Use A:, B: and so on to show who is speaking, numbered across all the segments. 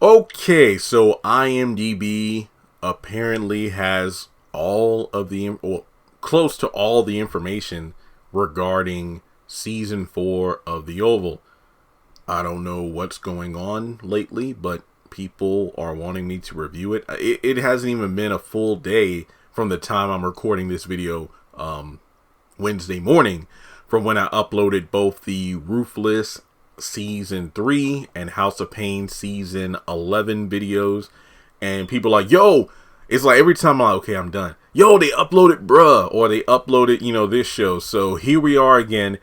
A: Okay, so IMDb apparently has all of the, well, close to all the information regarding season 4 of The Oval. I don't know what's going on lately, but people are wanting me to review it. It hasn't even been a full day from the time I'm recording this video Wednesday morning from when I uploaded both the Ruthless Season 3 and House of Pain Season 11 videos. And people are like, yo, it's like every time I'm like, okay, I'm done. Yo, they uploaded bruh, or they uploaded, this show. So here we are again.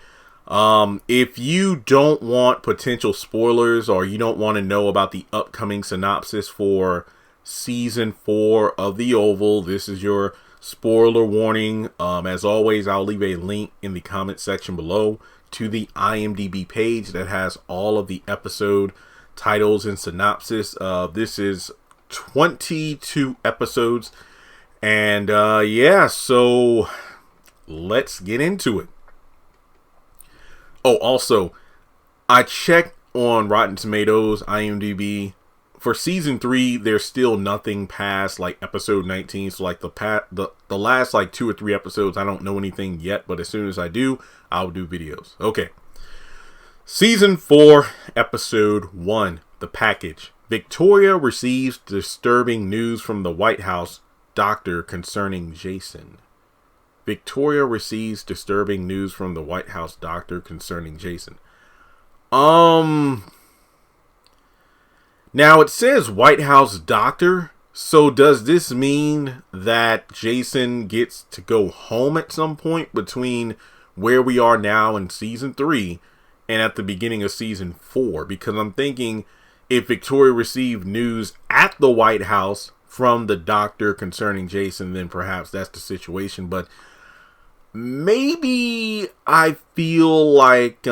A: If you don't want potential spoilers or you don't want to know about the upcoming synopsis for season 4 of The Oval, this is your spoiler warning. As always, I'll leave a link in the comment section below to the IMDb page that has all of the episode titles and synopsis. This is 22 episodes. And yeah, so let's get into it. Oh, also, I checked on Rotten Tomatoes, IMDb. For season 3, there's still nothing past like episode 19. So like the last like 2 or 3 episodes, I don't know anything yet. But as soon as I do, I'll do videos. Okay. Season 4, episode 1, The Package. Victoria receives disturbing news from the White House doctor concerning Jason. Victoria receives disturbing news from the White House doctor concerning Jason. Now it says White House doctor. So does this mean that Jason gets to go home at some point between where we are now in season 3 and at the beginning of season 4? Because I'm thinking if Victoria received news at the White House from the doctor concerning Jason, then perhaps that's the situation. But maybe I feel like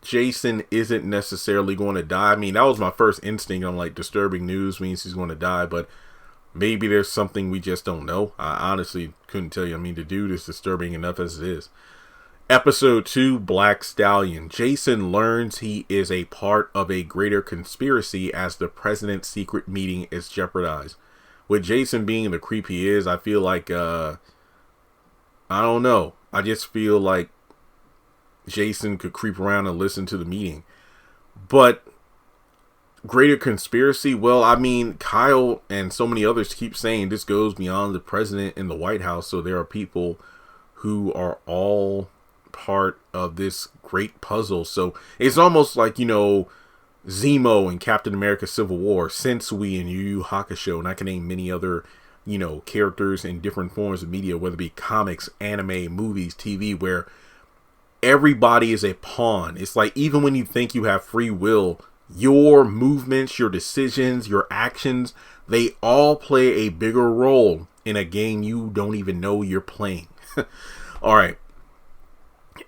A: Jason isn't necessarily going to die. I mean, that was my first instinct. I'm like, disturbing news means he's going to die, but maybe there's something we just don't know. I honestly couldn't tell you. I mean, the dude is disturbing enough as it is. Episode 2, Black Stallion. Jason learns he is a part of a greater conspiracy as the president's secret meeting is jeopardized. With Jason being the creep he is, I feel like, I don't know. I just feel like Jason could creep around and listen to the meeting. But greater conspiracy, well, I mean, Kyle and so many others keep saying this goes beyond the president and the White House. So there are people who are all part of this great puzzle. So it's almost like, Zemo and Captain America Civil War, Sensui and Yu Yu Hakusho, and I can name many other characters in different forms of media, whether it be comics, anime, movies, TV, where everybody is a pawn. It's like even when you think you have free will, your movements, your decisions, your actions, they all play a bigger role in a game you don't even know you're playing. All right.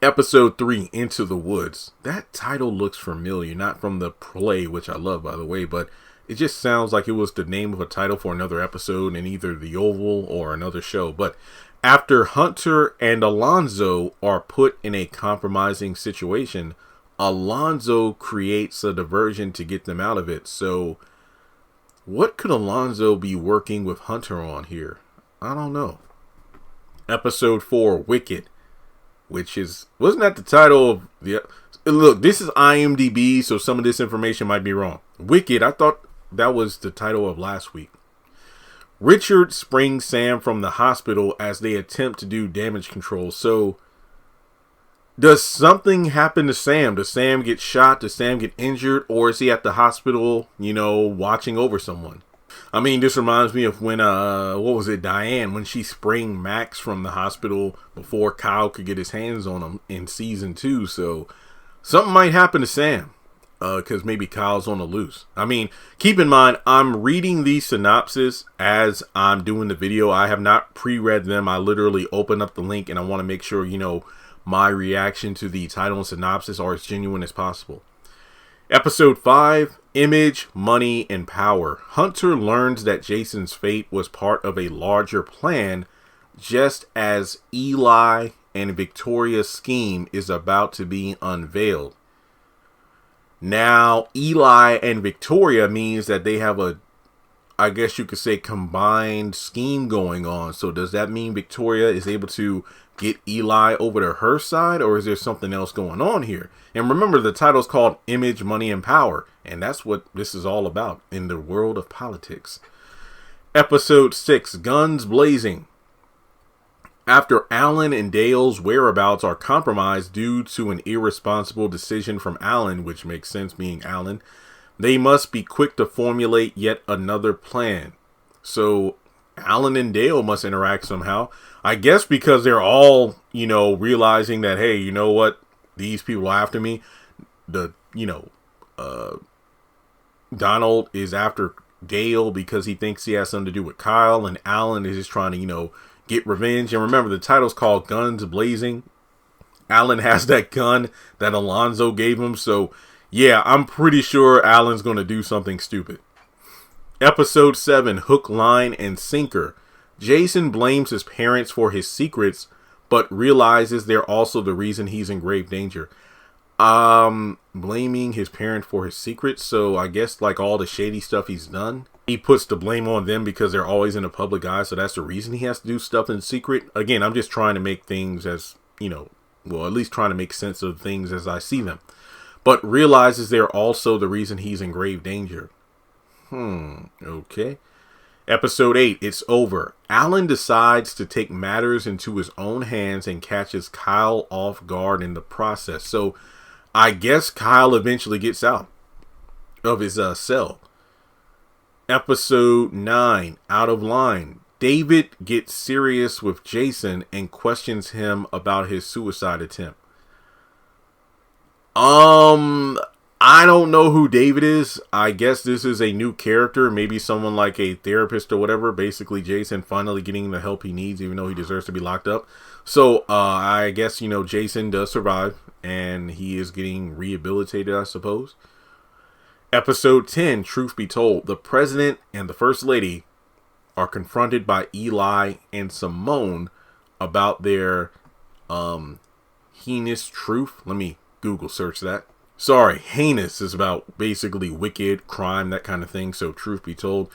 A: Episode 3, Into the Woods. That title looks familiar, not from the play, which I love, by the way, but it just sounds like it was the name of a title for another episode in either The Oval or another show. But after Hunter and Alonzo are put in a compromising situation, Alonzo creates a diversion to get them out of it. So what could Alonzo be working with Hunter on here? I don't know. Episode 4, Wicked, which wasn't that the title of the... Look, this is IMDb, so some of this information might be wrong. Wicked, I thought that was the title of last week. Richard springs Sam from the hospital as they attempt to do damage control. So, does something happen to Sam? Does Sam get shot? Does Sam get injured? Or is he at the hospital, watching over someone? I mean, this reminds me of when, Diane, when she sprang Max from the hospital before Kyle could get his hands on him in season 2. So, something might happen to Sam. Because maybe Kyle's on the loose. I mean, keep in mind, I'm reading the synopsis as I'm doing the video. I have not pre-read them. I literally open up the link and I want to make sure, my reaction to the title and synopsis are as genuine as possible. Episode 5, Image, Money, and Power. Hunter learns that Jason's fate was part of a larger plan, just as Eli and Victoria's scheme is about to be unveiled. Now, Eli and Victoria means that they have a, I guess you could say, combined scheme going on. So does that mean Victoria is able to get Eli over to her side, or is there something else going on here? And remember, the title's called Image, Money, and Power, and that's what this is all about in the world of politics. Episode 6, Guns Blazing. After Alan and Dale's whereabouts are compromised due to an irresponsible decision from Alan, which makes sense being Alan, they must be quick to formulate yet another plan. So Alan and Dale must interact somehow. I guess because they're all, realizing that, hey, you know what? These people are after me. Donald is after Dale because he thinks he has something to do with Kyle, and Alan is just trying to, get revenge. And remember, the title's called Guns Blazing. Alan has that gun that Alonzo gave him. So, yeah, I'm pretty sure Alan's going to do something stupid. Episode 7, Hook, Line, and Sinker. Jason blames his parents for his secrets, but realizes they're also the reason he's in grave danger. Blaming his parent for his secrets. So I guess like all the shady stuff he's done, he puts the blame on them because they're always in the public eye. So that's the reason he has to do stuff in secret. Again, I'm just trying to make things as, at least trying to make sense of things as I see them. But realizes they're also the reason he's in grave danger. Okay. Episode 8, It's Over. Alan decides to take matters into his own hands and catches Kyle off guard in the process. So I guess Kyle eventually gets out of his cell. Episode 9, Out of Line. David gets serious with Jason and questions him about his suicide attempt. I don't know who David is. I guess this is a new character, maybe someone like a therapist or whatever. Basically, Jason finally getting the help he needs, even though he deserves to be locked up. So, I guess, Jason does survive, and he is getting rehabilitated, I suppose. Episode 10, Truth Be Told. The President and the First Lady are confronted by Eli and Simone about their, heinous truth. Let me Google search that. Sorry, heinous is about basically wicked, crime, that kind of thing. So truth be told,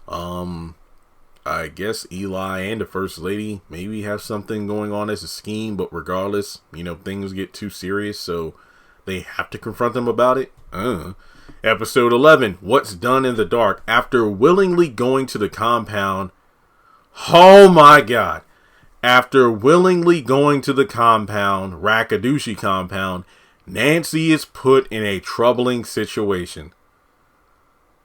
A: I guess Eli and the First Lady maybe have something going on as a scheme, but regardless, things get too serious, so they have to confront them about it. Episode 11, What's Done in the Dark. After willingly going to the compound, oh my god, after willingly going to the compound, Rakadouchi compound, Nancy is put in a troubling situation.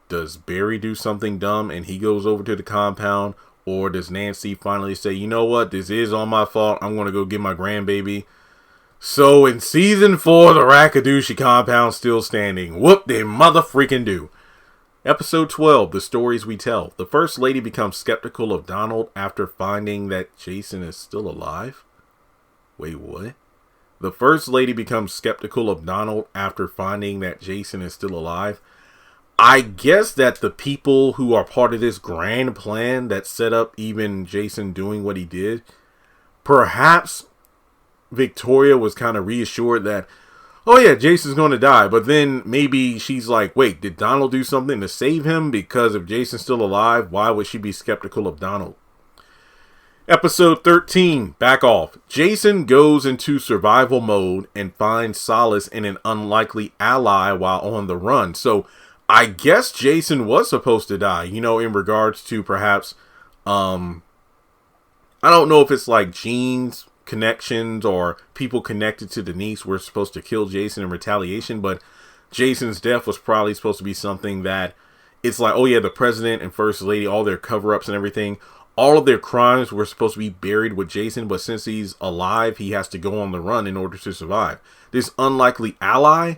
A: Does Barry do something dumb and he goes over to the compound? Or does Nancy finally say, you know what, this is all my fault, I'm going to go get my grandbaby? So in season 4, the Rakadouchi compound still standing. Whoop they mother freaking do. Episode 12, The Stories We Tell. The First Lady becomes skeptical of Donald after finding that Jason is still alive. Wait, what? The First Lady becomes skeptical of Donald after finding that Jason is still alive. I guess that the people who are part of this grand plan that set up even Jason doing what he did, perhaps Victoria was kind of reassured that, oh yeah, Jason's going to die. But then maybe she's like, wait, did Donald do something to save him? Because if Jason's still alive, why would she be skeptical of Donald? Episode 13, Back Off. Jason goes into survival mode and finds solace in an unlikely ally while on the run. So I guess Jason was supposed to die, in regards to perhaps, I don't know if it's like genes, connections, or people connected to Denise were supposed to kill Jason in retaliation, but Jason's death was probably supposed to be something that it's like, oh yeah, the President and First Lady, all their cover-ups and everything, all of their crimes were supposed to be buried with Jason, but since he's alive, he has to go on the run in order to survive. This unlikely ally,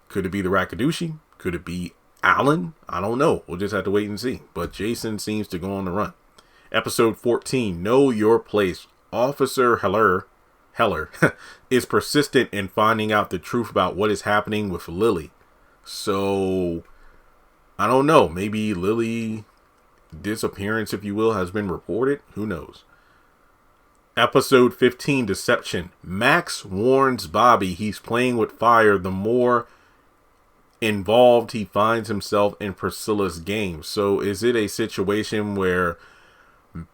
A: could it be the Rakadouchi? Could it be Alan? I don't know. We'll just have to wait and see. But Jason seems to go on the run. Episode 14, Know Your Place. Officer Heller is persistent in finding out the truth about what is happening with Lily. So, I don't know. Maybe Lily disappearance, if you will, has been reported. Who knows? Episode 15, Deception. Max warns Bobby he's playing with fire the more involved he finds himself in Priscilla's game. So is it a situation where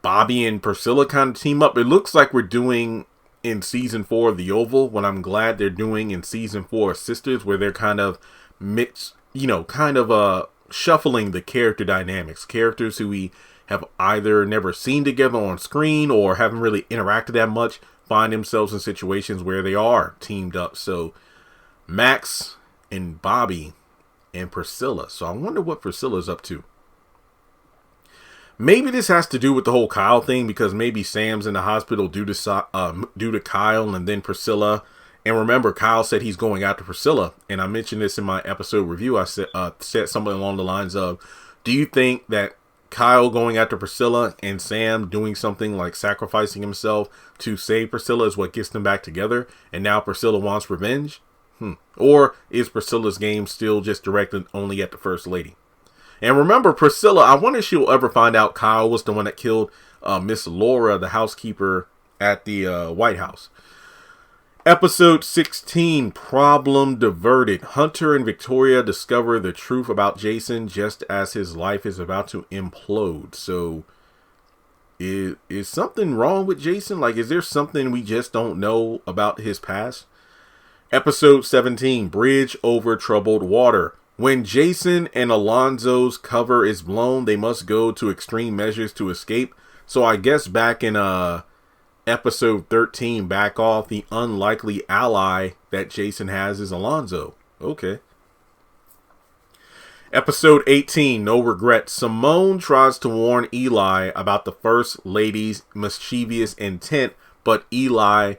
A: Bobby and Priscilla kind of team up? It looks like we're doing in season 4 of The Oval, what I'm glad they're doing in season 4 of Sisters, where they're kind of mixed, shuffling the character dynamics. Characters who we have either never seen together on screen or haven't really interacted that much find themselves in situations where they are teamed up. So Max and Bobby and Priscilla. So I wonder what Priscilla's up to. Maybe this has to do with the whole Kyle thing, because maybe Sam's in the hospital due to Kyle and then Priscilla. And remember, Kyle said he's going after Priscilla. And I mentioned this in my episode review. I said something along the lines of, do you think that Kyle going after Priscilla and Sam doing something like sacrificing himself to save Priscilla is what gets them back together, and now Priscilla wants revenge? Or is Priscilla's game still just directed only at the First Lady? And remember, Priscilla, I wonder if she'll ever find out Kyle was the one that killed Miss Laura, the housekeeper at the White House. Episode 16, Problem Diverted. Hunter and Victoria discover the truth about Jason just as his life is about to implode. So, is something wrong with Jason? Like, is there something we just don't know about his past? Episode 17, Bridge Over Troubled Water. When Jason and Alonzo's cover is blown, they must go to extreme measures to escape. So I guess back in episode 13, back off, the unlikely ally that Jason has is Alonzo. Okay. Episode 18, No Regrets. Simone tries to warn Eli about the First Lady's mischievous intent, but Eli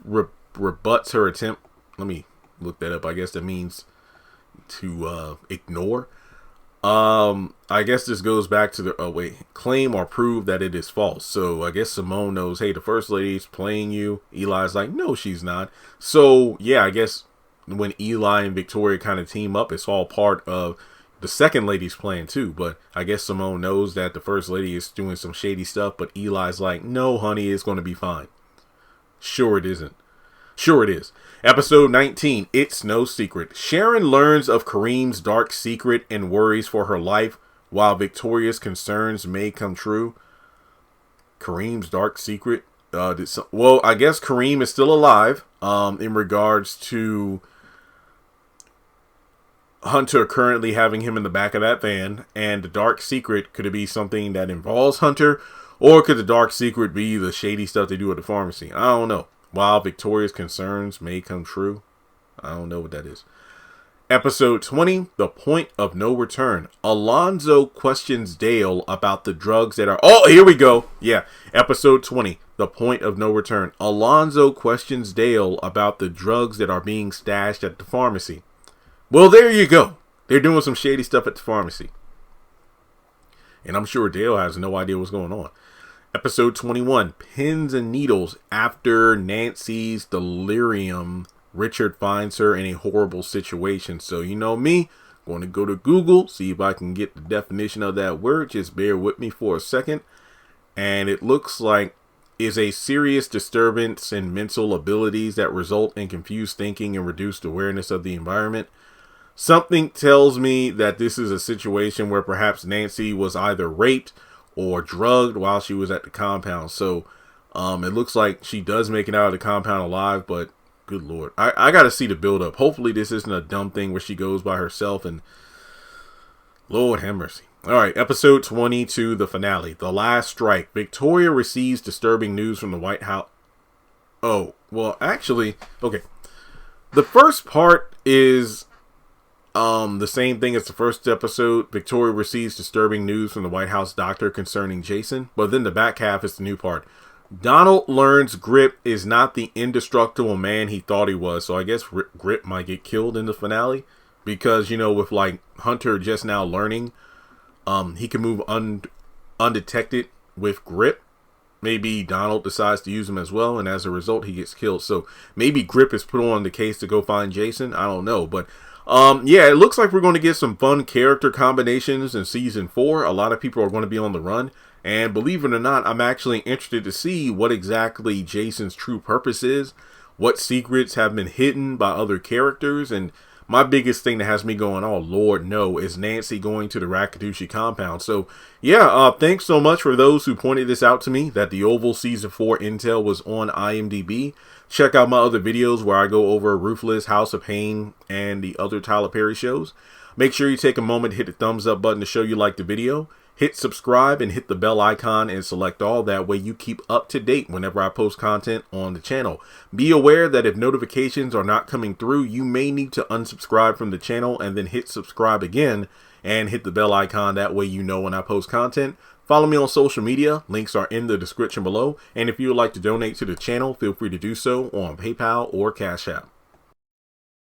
A: rebuts her attempt. Let me look that up. I guess that means to ignore. I guess this goes back to the claim or prove that it is false. So I guess Simone knows, hey, the First Lady's playing you. Eli's like, no, she's not. So yeah, I guess when Eli and Victoria kind of team up, it's all part of the Second Lady's plan too. But I guess Simone knows that the First Lady is doing some shady stuff, but Eli's like, no, honey, it's going to be fine. Sure it isn't. Sure it is. Episode 19, It's No Secret. Sharon learns of Kareem's dark secret and worries for her life, while Victoria's concerns may come true. Kareem's dark secret? Well, I guess Kareem is still alive, in regards to Hunter currently having him in the back of that van. And the dark secret, could it be something that involves Hunter? Or could the dark secret be the shady stuff they do at the pharmacy? I don't know. While Victoria's concerns may come true. I don't know what that is. Episode 20, The Point of No Return. Alonzo questions Dale about the drugs that are... Oh, here we go. Yeah. Episode 20, The Point of No Return. Alonzo questions Dale about the drugs that are being stashed at the pharmacy. Well, there you go. They're doing some shady stuff at the pharmacy. And I'm sure Dale has no idea what's going on. Episode 21, Pins and Needles. After Nancy's delirium, Richard finds her in a horrible situation. So, you know me, going to go to Google, see if I can get the definition of that word. Just bear with me for a second. And it looks like is a serious disturbance in mental abilities that result in confused thinking and reduced awareness of the environment. Something tells me that this is a situation where perhaps Nancy was either raped or drugged while she was at the compound. So it looks like she does make it out of the compound alive, but good Lord. I got to see the build up. Hopefully this isn't a dumb thing where she goes by herself and Lord have mercy. All right, episode 22, the finale, The Last Strike. Victoria receives disturbing news from the White House. Oh, well, actually, okay. The first part is the same thing as the first episode. Victoria receives disturbing news from the White House doctor concerning Jason. But then the back half is the new part. Donald learns Grip is not the indestructible man he thought he was. So I guess Grip might get killed in the finale. Because, you know, with like Hunter just now learning, he can move undetected with Grip. Maybe Donald decides to use him as well. And as a result, he gets killed. So maybe Grip is put on the case to go find Jason. I don't know. But yeah, it looks like we're going to get some fun character combinations in season 4. A lot of people are going to be on the run. And believe it or not, I'm actually interested to see what exactly Jason's true purpose is. What secrets have been hidden by other characters. And My biggest thing that has me going, oh Lord, no, is Nancy going to the Rakatushi compound. So yeah, thanks so much for those who pointed this out to me, that the Oval Season 4 intel was on IMDb. Check out my other videos where I go over Ruthless, House of Pain, and the other Tyler Perry shows. Make sure you take a moment to hit the thumbs up button to show you like the video. Hit subscribe and hit the bell icon and select all. That way you keep up to date whenever I post content on the channel. Be aware that if notifications are not coming through, you may need to unsubscribe from the channel and then hit subscribe again and hit the bell icon. That way you know when I post content. Follow me on social media. Links are in the description below. And if you would like to donate to the channel, feel free to do so on PayPal or Cash App.